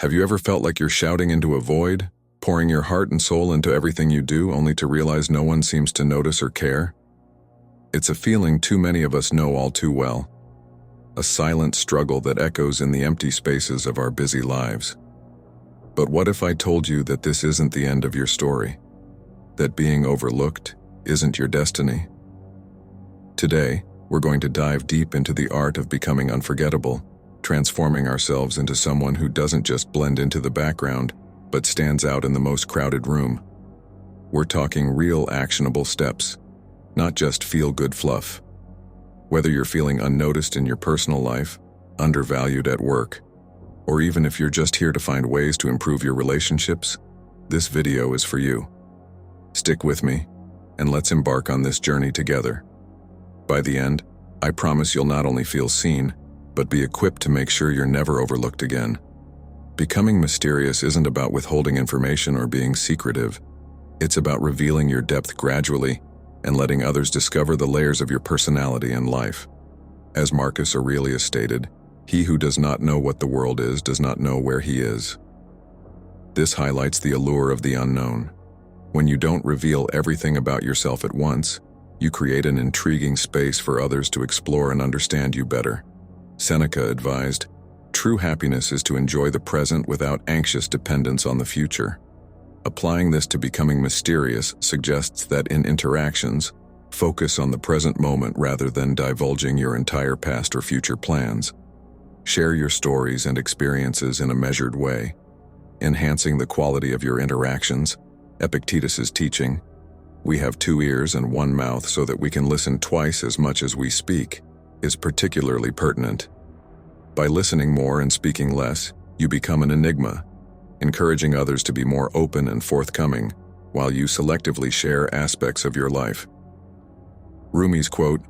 Have you ever felt like you're shouting into a void, pouring your heart and soul into everything you do only to realize no one seems to notice or care? It's a feeling too many of us know all too well. A silent struggle that echoes in the empty spaces of our busy lives. But what if I told you that this isn't the end of your story? That being overlooked isn't your destiny? Today, we're going to dive deep into the art of becoming unforgettable, transforming ourselves into someone who doesn't just blend into the background, but stands out in the most crowded room. We're talking real actionable steps, not just feel-good fluff. Whether you're feeling unnoticed in your personal life, undervalued at work, or even if you're just here to find ways to improve your relationships, this video is for you. Stick with me, and let's embark on this journey together. By the end, I promise you'll not only feel seen, but be equipped to make sure you're never overlooked again. Becoming mysterious isn't about withholding information or being secretive. It's about revealing your depth gradually and letting others discover the layers of your personality and life. As Marcus Aurelius stated, "He who does not know what the world is does not know where he is." This highlights the allure of the unknown. When you don't reveal everything about yourself at once, you create an intriguing space for others to explore and understand you better. Seneca advised, "True happiness is to enjoy the present without anxious dependence on the future." Applying this to becoming mysterious suggests that in interactions, focus on the present moment rather than divulging your entire past or future plans. Share your stories and experiences in a measured way, enhancing the quality of your interactions. Epictetus' teaching, "We have 2 ears and 1 mouth so that we can listen twice as much as we speak," is particularly pertinent. By listening more and speaking less, you become an enigma, encouraging others to be more open and forthcoming, while you selectively share aspects of your life. Rumi's quote,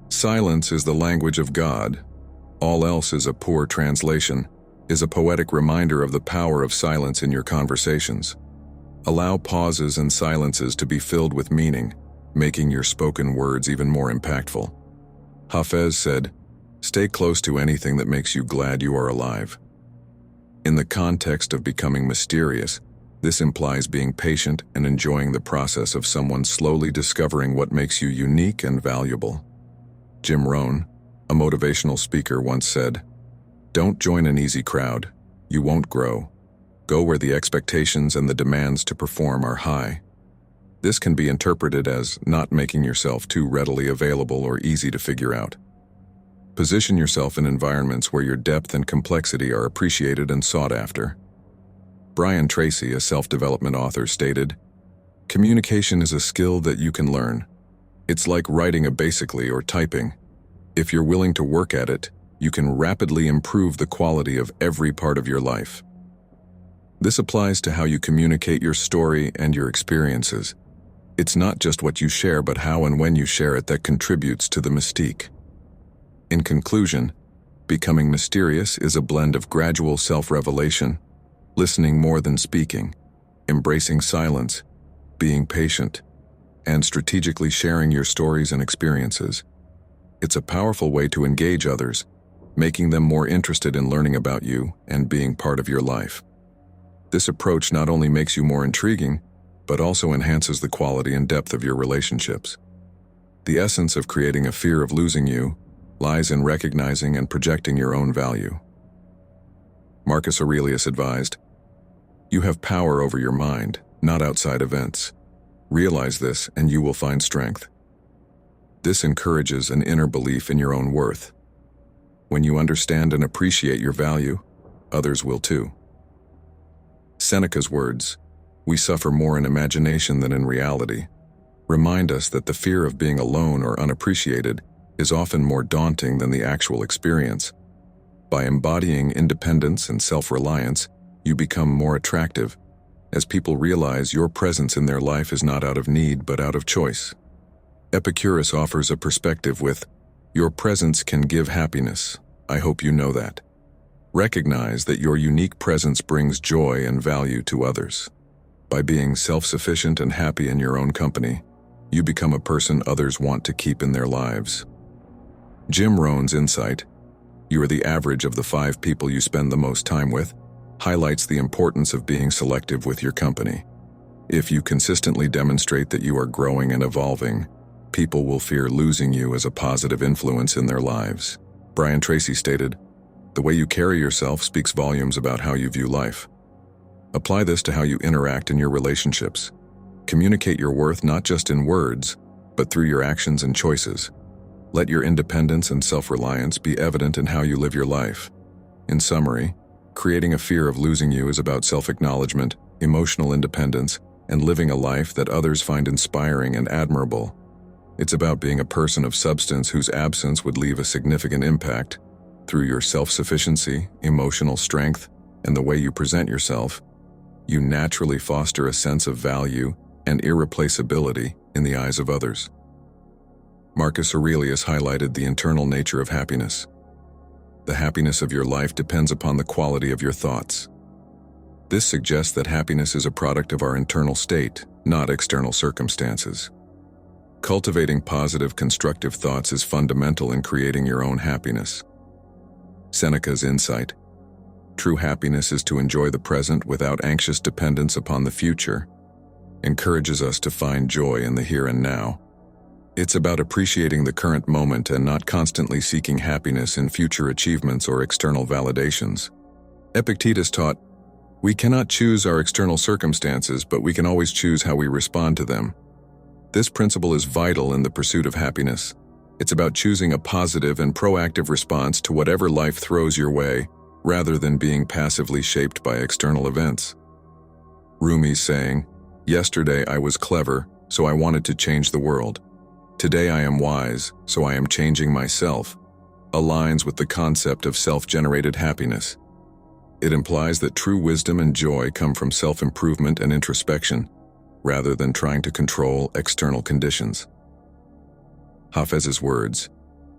"Silence is the language of God. All else is a poor translation," is a poetic reminder of the power of silence in your conversations. Allow pauses and silences to be filled with meaning, making your spoken words even more impactful. Hafez said, "Stay close to anything that makes you glad you are alive." In the context of becoming mysterious, this implies being patient and enjoying the process of someone slowly discovering what makes you unique and valuable. Jim Rohn, a motivational speaker, once said, "Don't join an easy crowd. You won't grow. Go where the expectations and the demands to perform are high." This can be interpreted as not making yourself too readily available or easy to figure out. Position yourself in environments where your depth and complexity are appreciated and sought after. Brian Tracy, a self-development author, stated, "Communication is a skill that you can learn. It's like writing a basically or typing. If you're willing to work at it, you can rapidly improve the quality of every part of your life." This applies to how you communicate your story and your experiences. It's not just what you share, but how and when you share it that contributes to the mystique. In conclusion, becoming mysterious is a blend of gradual self-revelation, listening more than speaking, embracing silence, being patient, and strategically sharing your stories and experiences. It's a powerful way to engage others, making them more interested in learning about you and being part of your life. This approach not only makes you more intriguing, but also enhances the quality and depth of your relationships. The essence of creating a fear of losing you lies in recognizing and projecting your own value. Marcus Aurelius advised, "You have power over your mind, not outside events. Realize this and you will find strength." This encourages an inner belief in your own worth. When you understand and appreciate your value, others will too. Seneca's words, "We suffer more in imagination than in reality," remind us that the fear of being alone or unappreciated is often more daunting than the actual experience. By embodying independence and self-reliance, you become more attractive, as people realize your presence in their life is not out of need but out of choice. Epictetus offers a perspective with, "Your presence can give happiness. I hope you know that." Recognize that your unique presence brings joy and value to others. By being self-sufficient and happy in your own company, you become a person others want to keep in their lives. Jim Rohn's insight, "You are the average of the 5 people you spend the most time with," highlights the importance of being selective with your company. If you consistently demonstrate that you are growing and evolving, people will fear losing you as a positive influence in their lives. Brian Tracy stated, "The way you carry yourself speaks volumes about how you view life." Apply this to how you interact in your relationships. Communicate your worth not just in words, but through your actions and choices. Let your independence and self-reliance be evident in how you live your life. In summary, creating a fear of losing you is about self-acknowledgement, emotional independence, and living a life that others find inspiring and admirable. It's about being a person of substance whose absence would leave a significant impact. Through your self-sufficiency, emotional strength, and the way you present yourself, you naturally foster a sense of value and irreplaceability in the eyes of others. Marcus Aurelius highlighted the internal nature of happiness. The happiness of your life depends upon the quality of your thoughts. This suggests that happiness is a product of our internal state, not external circumstances. Cultivating positive, constructive thoughts is fundamental in creating your own happiness. Seneca's insight: true happiness is to enjoy the present without anxious dependence upon the future, encourages us to find joy in the here and now. It's about appreciating the current moment and not constantly seeking happiness in future achievements or external validations. Epictetus taught, "We cannot choose our external circumstances, but we can always choose how we respond to them." This principle is vital in the pursuit of happiness. It's about choosing a positive and proactive response to whatever life throws your way, rather than being passively shaped by external events. Rumi's saying, "Yesterday I was clever, so I wanted to change the world. Today I am wise, so I am changing myself," aligns with the concept of self-generated happiness. It implies that true wisdom and joy come from self-improvement and introspection, rather than trying to control external conditions. Hafez's words,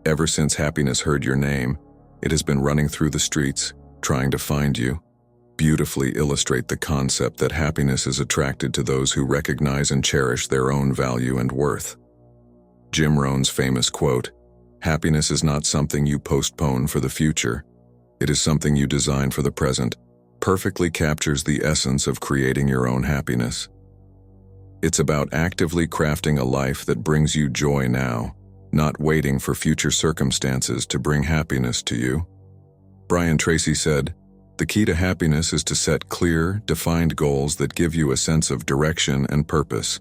"Ever since happiness heard your name, it has been running through the streets, trying to find you," beautifully illustrate the concept that happiness is attracted to those who recognize and cherish their own value and worth. Jim Rohn's famous quote, "Happiness is not something you postpone for the future, it is something you design for the present," perfectly captures the essence of creating your own happiness. It's about actively crafting a life that brings you joy now, not waiting for future circumstances to bring happiness to you. Brian Tracy said, "The key to happiness is to set clear, defined goals that give you a sense of direction and purpose."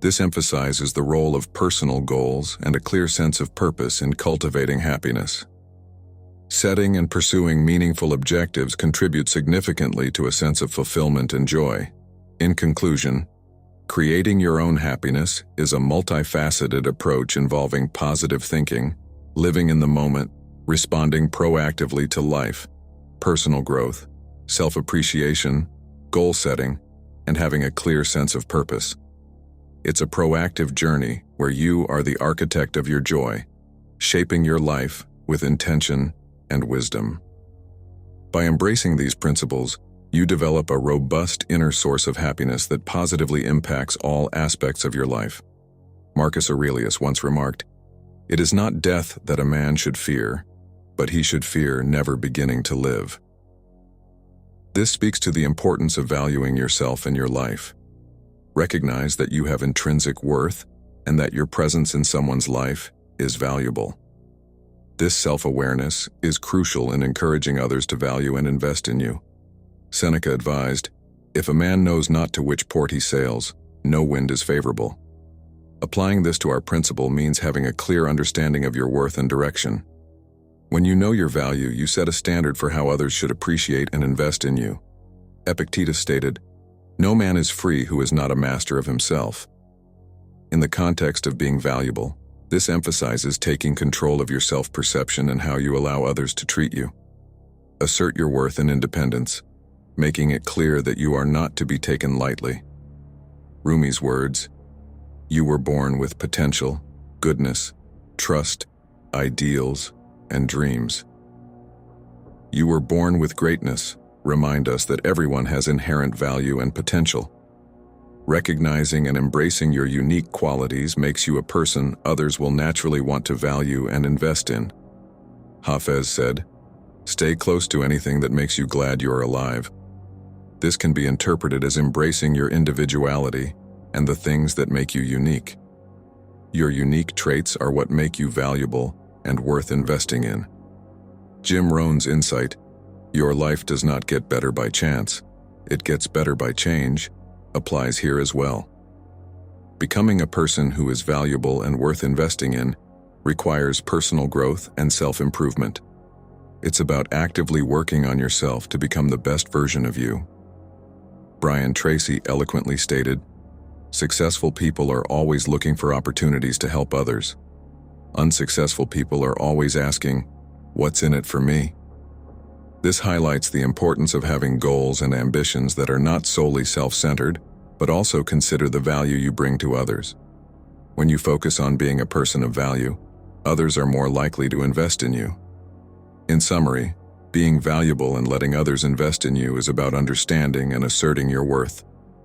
This emphasizes the role of personal goals and a clear sense of purpose in cultivating happiness. Setting and pursuing meaningful objectives contribute significantly to a sense of fulfillment and joy. In conclusion, creating your own happiness is a multifaceted approach involving positive thinking, living in the moment, responding proactively to life, personal growth, self-appreciation, goal setting, and having a clear sense of purpose. It's a proactive journey where you are the architect of your joy, shaping your life with intention and wisdom. By embracing these principles, you develop a robust inner source of happiness that positively impacts all aspects of your life. Marcus Aurelius once remarked, "It is not death that a man should fear, but he should fear never beginning to live." This speaks to the importance of valuing yourself and your life. Recognize that you have intrinsic worth and that your presence in someone's life is valuable. This self-awareness is crucial in encouraging others to value and invest in you. Seneca advised, "If a man knows not to which port he sails, no wind is favorable." Applying this to our principle means having a clear understanding of your worth and direction. When you know your value, you set a standard for how others should appreciate and invest in you. Epictetus stated, "No man is free who is not a master of himself." In the context of being valuable, this emphasizes taking control of your self-perception and how you allow others to treat you. Assert your worth and independence, making it clear that you are not to be taken lightly. Rumi's words, "You were born with potential, goodness, trust, ideals, and dreams." You were born with greatness remind us that everyone has inherent value and potential. Recognizing and embracing your unique qualities makes you a person others will naturally want to value and invest in. Hafez said, Stay close to anything that makes you glad you're alive. This can be interpreted as embracing your individuality and the things that make you unique. Your unique traits are what make you valuable and worth investing in. Jim Rohn's insight, "Your life does not get better by chance, it gets better by change," applies here as well. Becoming a person who is valuable and worth investing in requires personal growth and self-improvement. It's about actively working on yourself to become the best version of you. Brian Tracy eloquently stated, "Successful people are always looking for opportunities to help others. Unsuccessful people are always asking, 'What's in it for me?'" This highlights the importance of having goals and ambitions that are not solely self-centered, but also consider the value you bring to others. When you focus on being a person of value, others are more likely to invest in you. In summary, being valuable and letting others invest in you is about understanding and asserting your worth,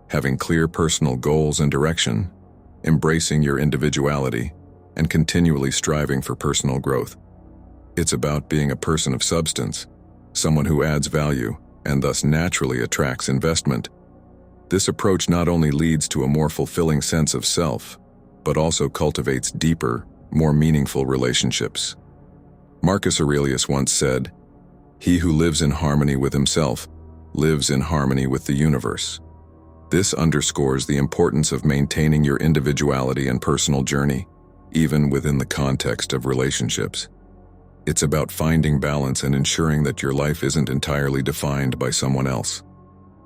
having clear personal goals and direction, embracing your individuality, and continually striving for personal growth. It's about being a person of substance, someone who adds value and thus naturally attracts investment. This approach not only leads to a more fulfilling sense of self, but also cultivates deeper, more meaningful relationships. Marcus Aurelius once said, "He who lives in harmony with himself lives in harmony with the universe." This underscores the importance of maintaining your individuality and personal journey, even within the context of relationships. It's about finding balance and ensuring that your life isn't entirely defined by someone else.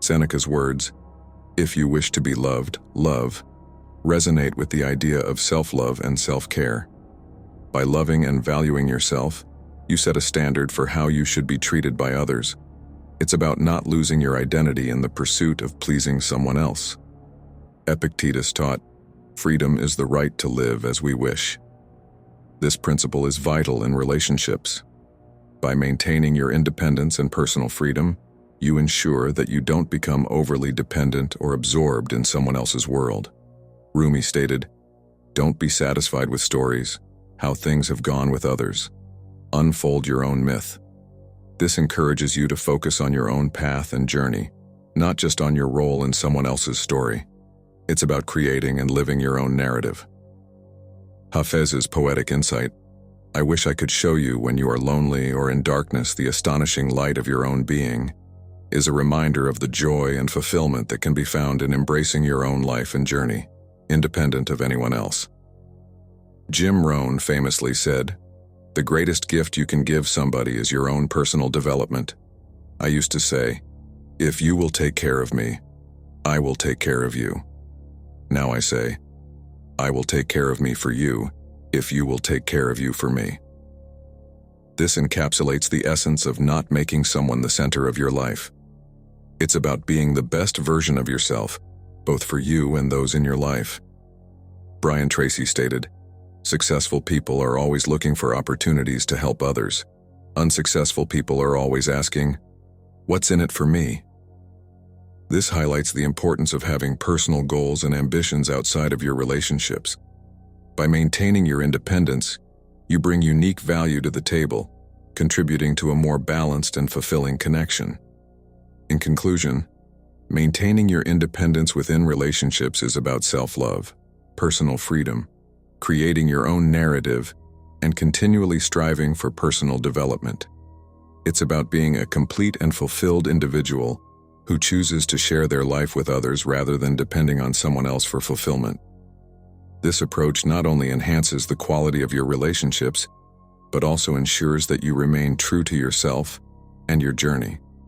Seneca's words, "If you wish to be loved, love," resonate with the idea of self-love and self-care. By loving and valuing yourself, you set a standard for how you should be treated by others. It's about not losing your identity in the pursuit of pleasing someone else. Epictetus taught, "Freedom is the right to live as we wish." This principle is vital in relationships. By maintaining your independence and personal freedom, you ensure that you don't become overly dependent or absorbed in someone else's world. Rumi stated, "Don't be satisfied with stories, how things have gone with others. Unfold your own myth." This encourages you to focus on your own path and journey, not just on your role in someone else's story. It's about creating and living your own narrative. Hafez's poetic insight, "I wish I could show you when you are lonely or in darkness the astonishing light of your own being," is a reminder of the joy and fulfillment that can be found in embracing your own life and journey, independent of anyone else. Jim Rohn famously said, "The greatest gift you can give somebody is your own personal development." I used to say, "If you will take care of me, I will take care of you." Now I say, "I will take care of me for you, if you will take care of you for me." This encapsulates the essence of not making someone the center of your life. It's about being the best version of yourself, both for you and those in your life. Brian Tracy stated, "Successful people are always looking for opportunities to help others. Unsuccessful people are always asking, 'What's in it for me?'" This highlights the importance of having personal goals and ambitions outside of your relationships. By maintaining your independence, you bring unique value to the table, contributing to a more balanced and fulfilling connection. In conclusion, maintaining your independence within relationships is about self-love, personal freedom, creating your own narrative, and continually striving for personal development. It's about being a complete and fulfilled individual who chooses to share their life with others rather than depending on someone else for fulfillment. This approach not only enhances the quality of your relationships, but also ensures that you remain true to yourself and your journey.